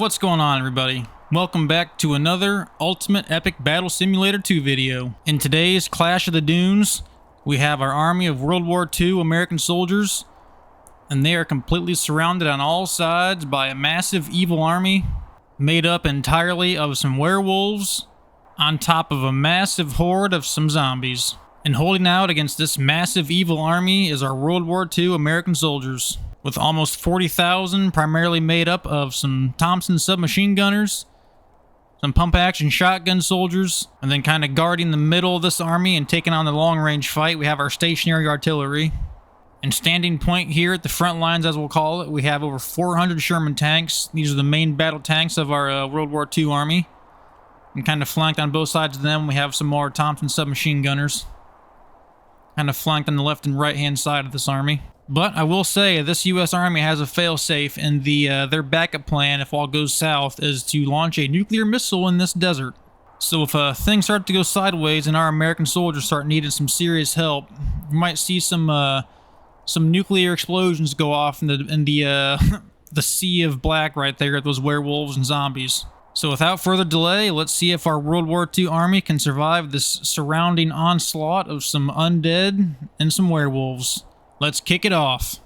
What's going on, everybody? Welcome back to another Ultimate Epic Battle Simulator 2 video. In today's Clash of the Dunes, we have our army of World War II American soldiers, and they are completely surrounded on all sides by a massive evil army made up entirely of some werewolves on top of a massive horde of some zombies. And holding out against this massive evil army is our World War II American soldiers, with almost 40,000 primarily made up of some Thompson submachine gunners, some pump-action shotgun soldiers, and then kind of guarding the middle of this army and taking on the long-range fight, we have our stationary artillery. And standing point here at the front lines, as we'll call it, we have over 400 Sherman tanks. These are the main battle tanks of our World War II Army. And kind of flanked on both sides of them, we have some more Thompson submachine gunners. Kind of flanked on the left and right-hand side of this army. But I will say, this U.S. Army has a fail-safe, and their backup plan, if all goes south, is to launch a nuclear missile in this desert. So if things start to go sideways and our American soldiers start needing some serious help, we might see some nuclear explosions go off in the sea of black right there at those werewolves and zombies. So without further delay, let's see if our World War II Army can survive this surrounding onslaught of some undead and some werewolves. Let's kick it off.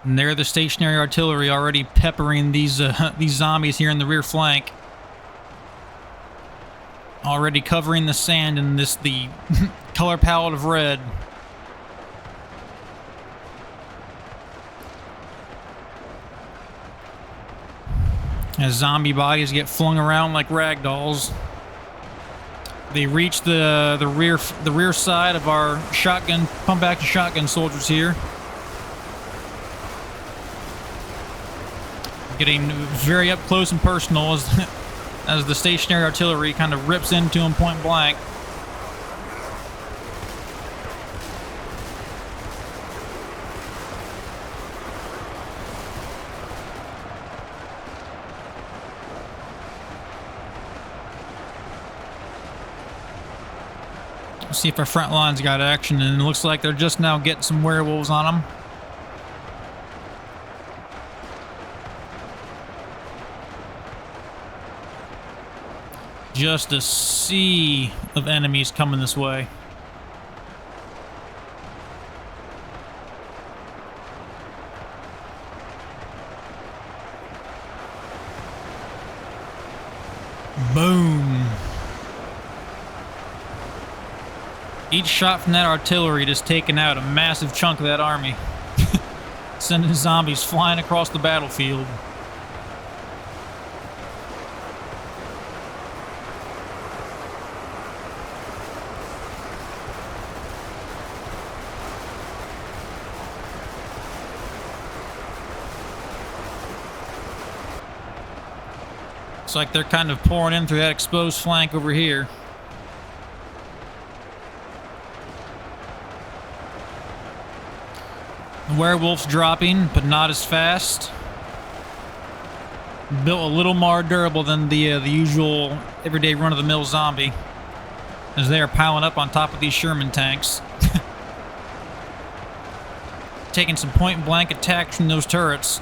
And there, the stationary artillery already peppering these zombies here in the rear flank. Already covering the sand in the color palette of red. As zombie bodies get flung around like rag dolls. They reach the rear side of our pump-action shotgun soldiers here. Getting very up close and personal as the stationary artillery kind of rips into them point blank. See if our front lines got action, and it looks like they're just now getting some werewolves on them. Just a sea of enemies coming this way. Boom. Each shot from that artillery just taking out a massive chunk of that army. Sending zombies flying across the battlefield. Looks like they're kind of pouring in through that exposed flank over here. Werewolves dropping, but not as fast. Built a little more durable than the usual everyday run-of-the-mill zombie, as they are piling up on top of these Sherman tanks. Taking some point-blank attacks from those turrets.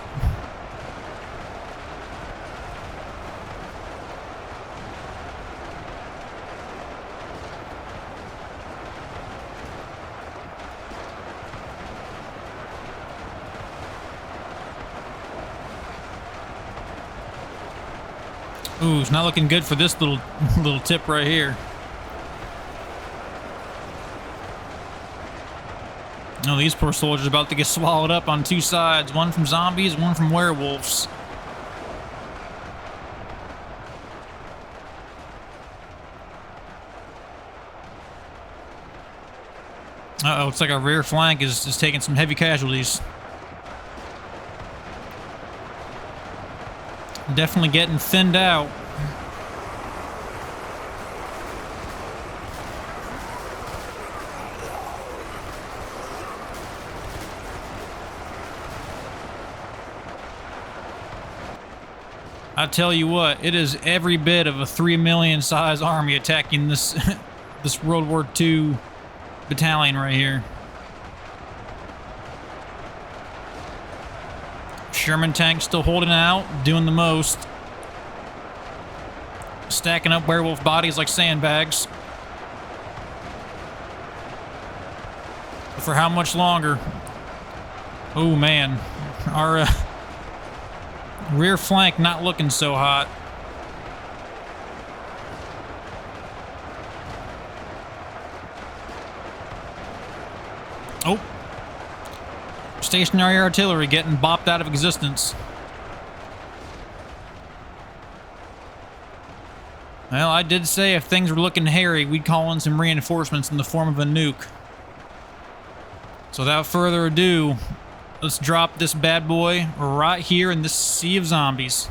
Ooh, it's not looking good for this little tip right here. Oh, these poor soldiers are about to get swallowed up on two sides. One from zombies, one from werewolves. Uh-oh, it's like our rear flank is taking some heavy casualties. Definitely getting thinned out. I tell you what, it is every bit of a 3 million size army attacking this this World War II battalion right here. Sherman tank still holding out, doing the most. Stacking up werewolf bodies like sandbags. For how much longer? Oh man, our rear flank not looking so hot. Oh. Stationary artillery getting bopped out of existence. Well, I did say if things were looking hairy, we'd call in some reinforcements in the form of a nuke. So without further ado, let's drop this bad boy right here in this sea of zombies.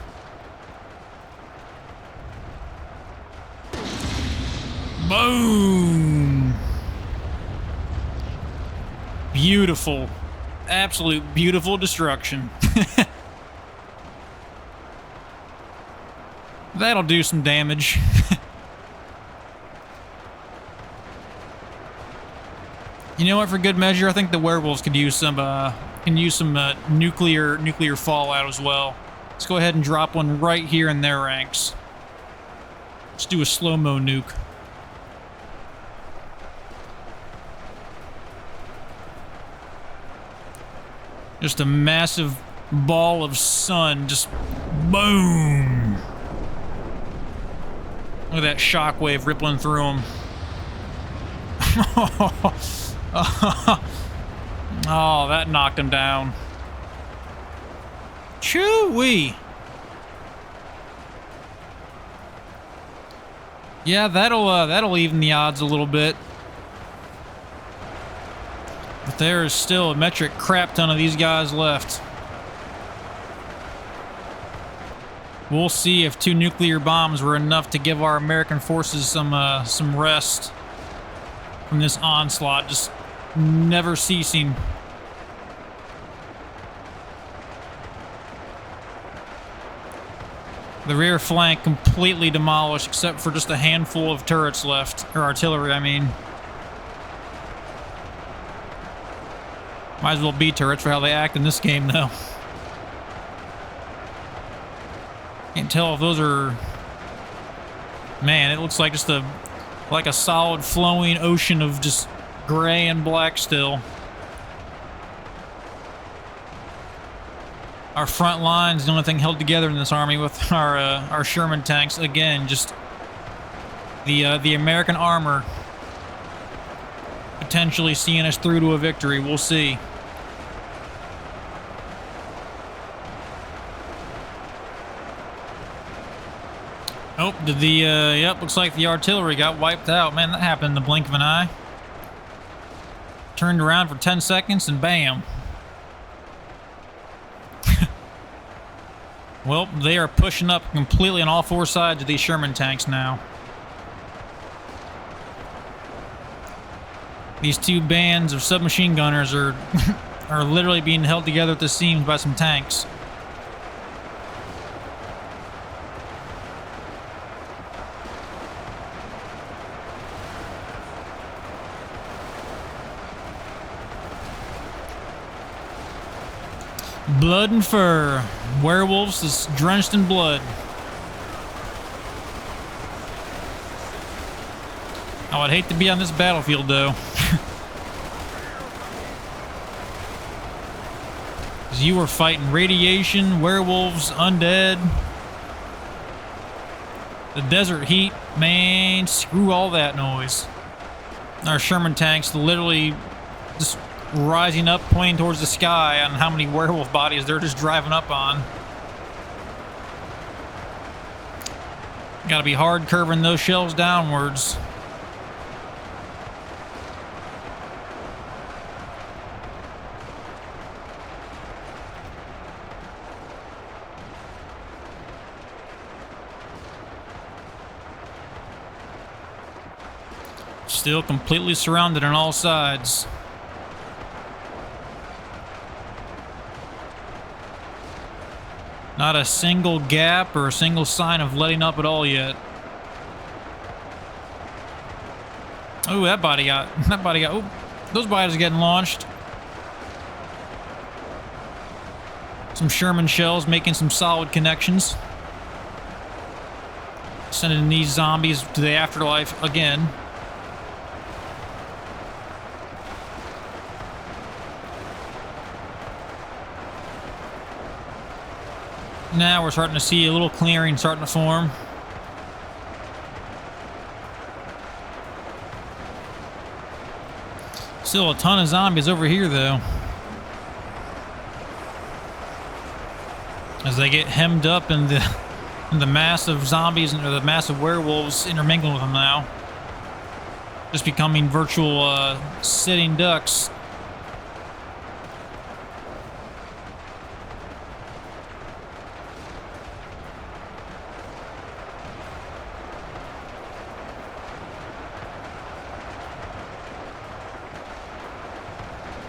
Boom! Beautiful. Absolute beautiful destruction. That'll do some damage. You know what? For good measure, I think the werewolves could use some nuclear fallout as well. Let's go ahead and drop one right here in their ranks. Let's do a slow-mo nuke. Just a massive ball of sun, just boom. Look at that shockwave rippling through them. Oh, that knocked him down. Choo-wee. Yeah, that'll even the odds a little bit. But there is still a metric crap ton of these guys left. We'll see if 2 nuclear bombs were enough to give our American forces some rest from this onslaught, just never ceasing. The rear flank completely demolished, except for just a handful of turrets left, or artillery, I mean. Might as well be turrets for how they act in this game, though. Can't tell if those are... Man, it looks like just a solid flowing ocean of just gray and black still. Our front line's the only thing held together in this army with our Sherman tanks. Again, just the American armor potentially seeing us through to a victory. We'll see. Oh, did the, yep, looks like the artillery got wiped out. Man, that happened in the blink of an eye. Turned around for 10 seconds and bam. Well, they are pushing up completely on all 4 sides of these Sherman tanks now. These 2 bands of submachine gunners are are literally being held together at the seams by some tanks. Blood and fur. Werewolves is drenched in blood. Oh, I'd hate to be on this battlefield, though. Because you were fighting radiation, werewolves, undead. The desert heat, man, screw all that noise. Our Sherman tanks literally just rising up, pointing towards the sky on how many werewolf bodies they're just driving up on. Gotta be hard curving those shells downwards. Still completely surrounded on all sides. Not a single gap or a single sign of letting up at all yet. Oh, that body got. Oh, those bodies are getting launched. Some Sherman shells making some solid connections. Sending these zombies to the afterlife again. Now we're starting to see a little clearing starting to form. Still a ton of zombies over here, though. As they get hemmed up in the mass of zombies or the mass of werewolves intermingling with them now. Just becoming virtual sitting ducks.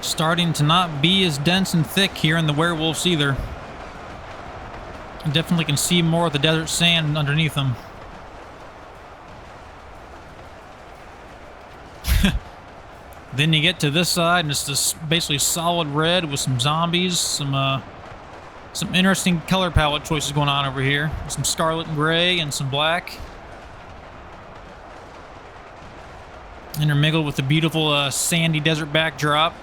Starting to not be as dense and thick here in the werewolves either. I definitely can see more of the desert sand underneath them. Then you get to this side and it's just basically solid red with some zombies, some interesting color palette choices going on over here. Some scarlet and gray and some black. Intermingled with the beautiful sandy desert backdrop.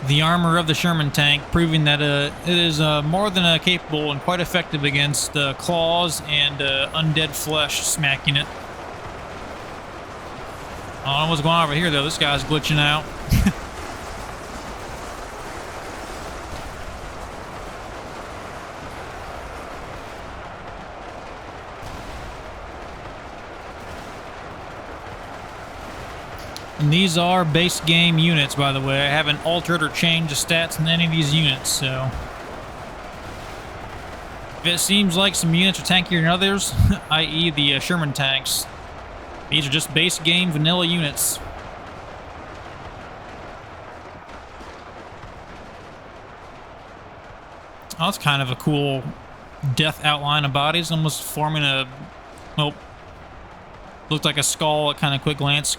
The armor of the Sherman tank, proving that it is more than capable and quite effective against claws and undead flesh smacking it. I don't know what's going on over here, though. This guy's glitching out. And these are base game units, by the way. I haven't altered or changed the stats in any of these units, so... If it seems like some units are tankier than others, i.e. the Sherman tanks, these are just base game vanilla units. Oh, that's kind of a cool death outline of bodies, almost forming a... Well, looked like a skull at kind of quick glance.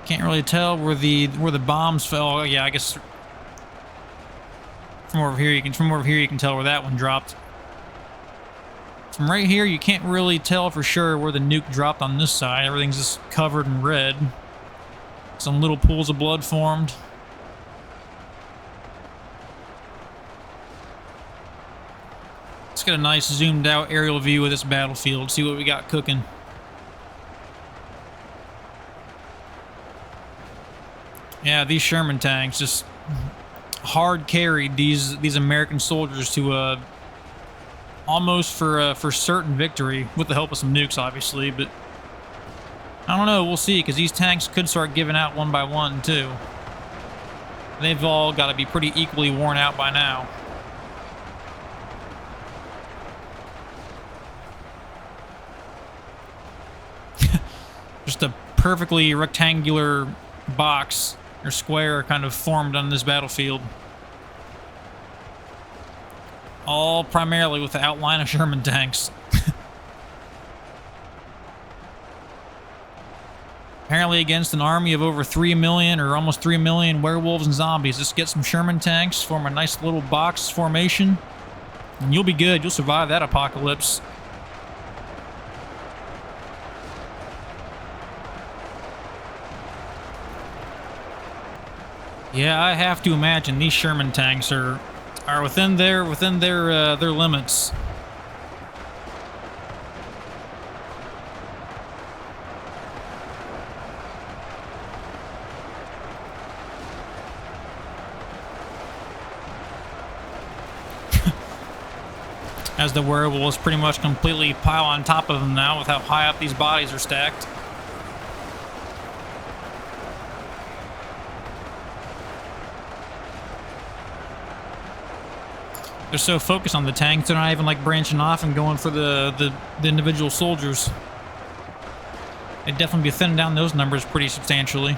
Can't really tell where the bombs fell. Oh, yeah, I guess from over here you can tell where that one dropped. From right here you can't really tell for sure where the nuke dropped on this side. Everything's just covered in red. Some little pools of blood formed. Let's get a nice zoomed out aerial view of this battlefield. See what we got cooking. Yeah, these Sherman tanks just hard carried these American soldiers to almost for certain victory with the help of some nukes, obviously. But I don't know, we'll see, because these tanks could start giving out one by one too. They've all got to be pretty equally worn out by now. Just a perfectly rectangular box or square kind of formed on this battlefield. All primarily with the outline of Sherman tanks. Apparently against an army of over 3 million or almost 3 million werewolves and zombies. Just get some Sherman tanks, form a nice little box formation, and you'll be good. You'll survive that apocalypse. Yeah, I have to imagine these Sherman tanks are within their limits. As the werewolves pretty much completely pile on top of them now with how high up these bodies are stacked. They're so focused on the tanks, they're not even like branching off and going for the individual soldiers. They'd definitely be thinning down those numbers pretty substantially.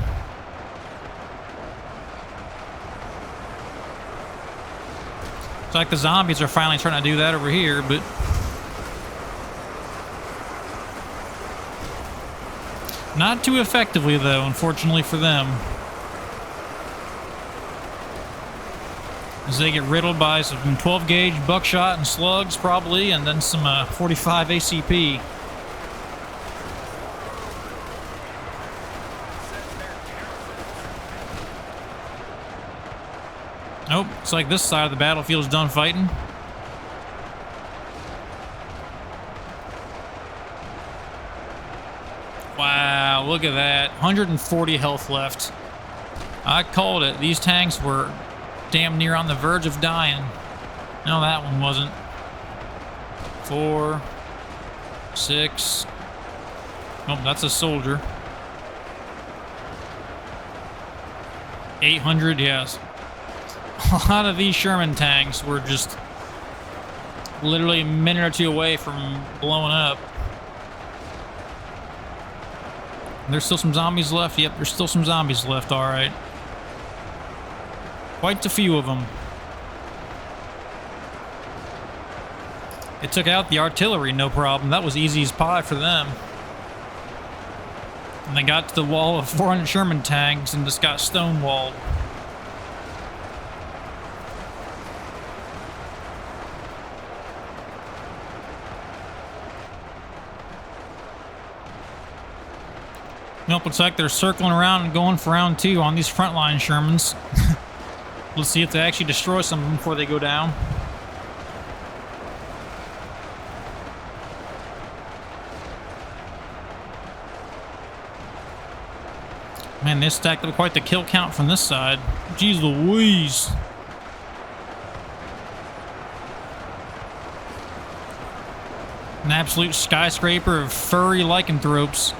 It's like the zombies are finally trying to do that over here, but not too effectively, though, unfortunately for them. As they get riddled by some 12 gauge buckshot and slugs, probably, and then some 45 ACP. Nope, it's like this side of the battlefield is done fighting. Wow, look at that. 140 health left. I called it. These tanks were damn near on the verge of dying. No, that one wasn't. 4, 6. Nope, that's a soldier. 800, yes. A lot of these Sherman tanks were just literally a minute or two away from blowing up. There's still some zombies left. Yep, there's still some zombies left, alright. Quite a few of them. It took out the artillery, no problem. That was easy as pie for them. And they got to the wall of 400 Sherman tanks and just got stonewalled. Nope, looks like they're circling around and going for round 2 on these frontline Shermans. Let's see if they actually destroy some of them before they go down. Man, they stacked up quite the kill count from this side. Jeez Louise. An absolute skyscraper of furry lycanthropes.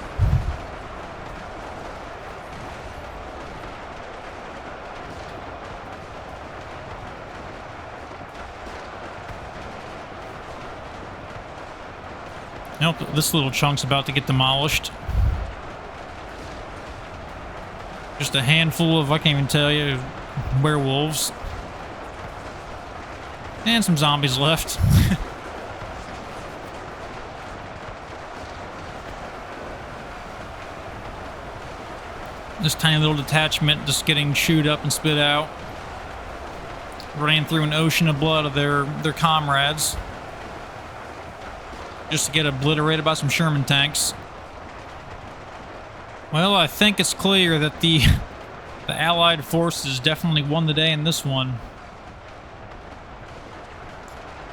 Nope, this little chunk's about to get demolished. Just a handful of, I can't even tell you, werewolves. And some zombies left. This tiny little detachment just getting chewed up and spit out. Ran through an ocean of blood of their comrades. Just to get obliterated by some Sherman tanks. Well, I think it's clear that the Allied forces definitely won the day in this one.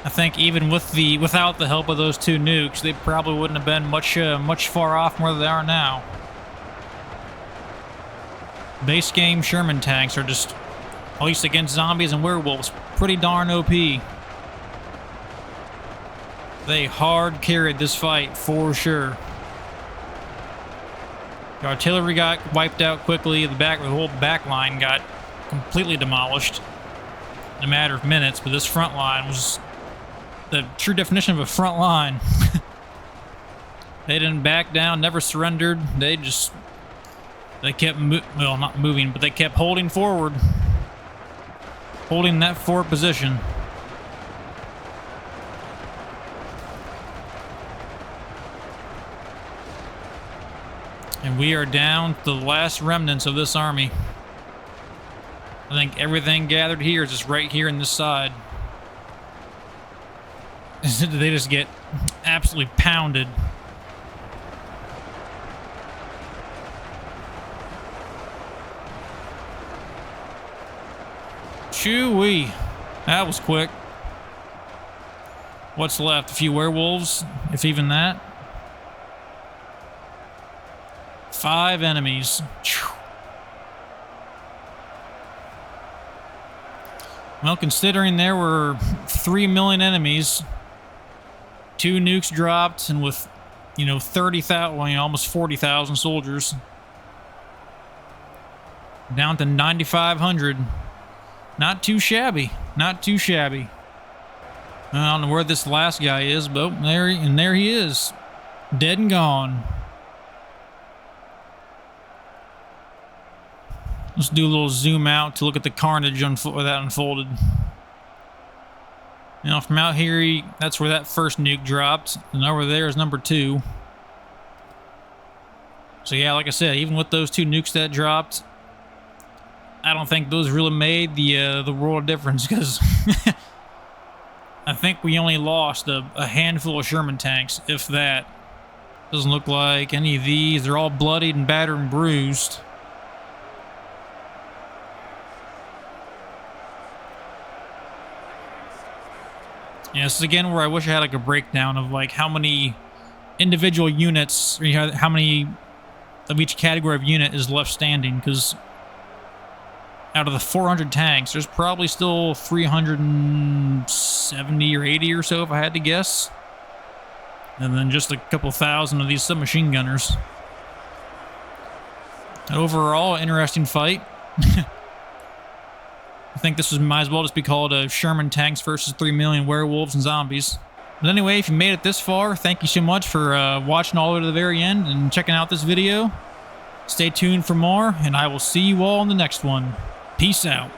I think even without the help of those 2 nukes, they probably wouldn't have been much far off from where they are now. Base game Sherman tanks are just, at least against zombies and werewolves, pretty darn OP. They hard carried this fight for sure. The artillery got wiped out quickly. The whole back line got completely demolished in a matter of minutes. But this front line was the true definition of a front line. They didn't back down, never surrendered. They kept well, not moving, but they kept holding forward, holding that forward position. And we are down to the last remnants of this army. I think everything gathered here is just right here in this side. They just get absolutely pounded. Choo-wee. That was quick. What's left? A few werewolves, if even that. 5 enemies. Well, considering there were 3 million enemies, 2 nukes dropped, and with, 30,000, almost 40,000 soldiers, down to 9,500. Not too shabby. Not too shabby. I don't know where this last guy is, but there he is. Dead and gone. Let's do a little zoom out to look at the carnage that unfolded. Now, from out here, that's where that first nuke dropped, and over there is number 2. So yeah, like I said, even with those 2 nukes that dropped, I don't think those really made the world of difference, because I think we only lost a handful of Sherman tanks, if that. Doesn't look like any of these. They're all bloodied and battered and bruised. Yeah, this is again where I wish I had like a breakdown of like how many individual units, or how many of each category of unit is left standing, because out of the 400 tanks, there's probably still 370 or 80 or so, if I had to guess. And then just a couple thousand of these submachine gunners. Overall, interesting fight. I think this might as well just be called Sherman tanks versus 3 million werewolves and zombies. But anyway, if you made it this far, thank you so much for watching all the way to the very end and checking out this video. Stay tuned for more, and I will see you all in the next one. Peace out.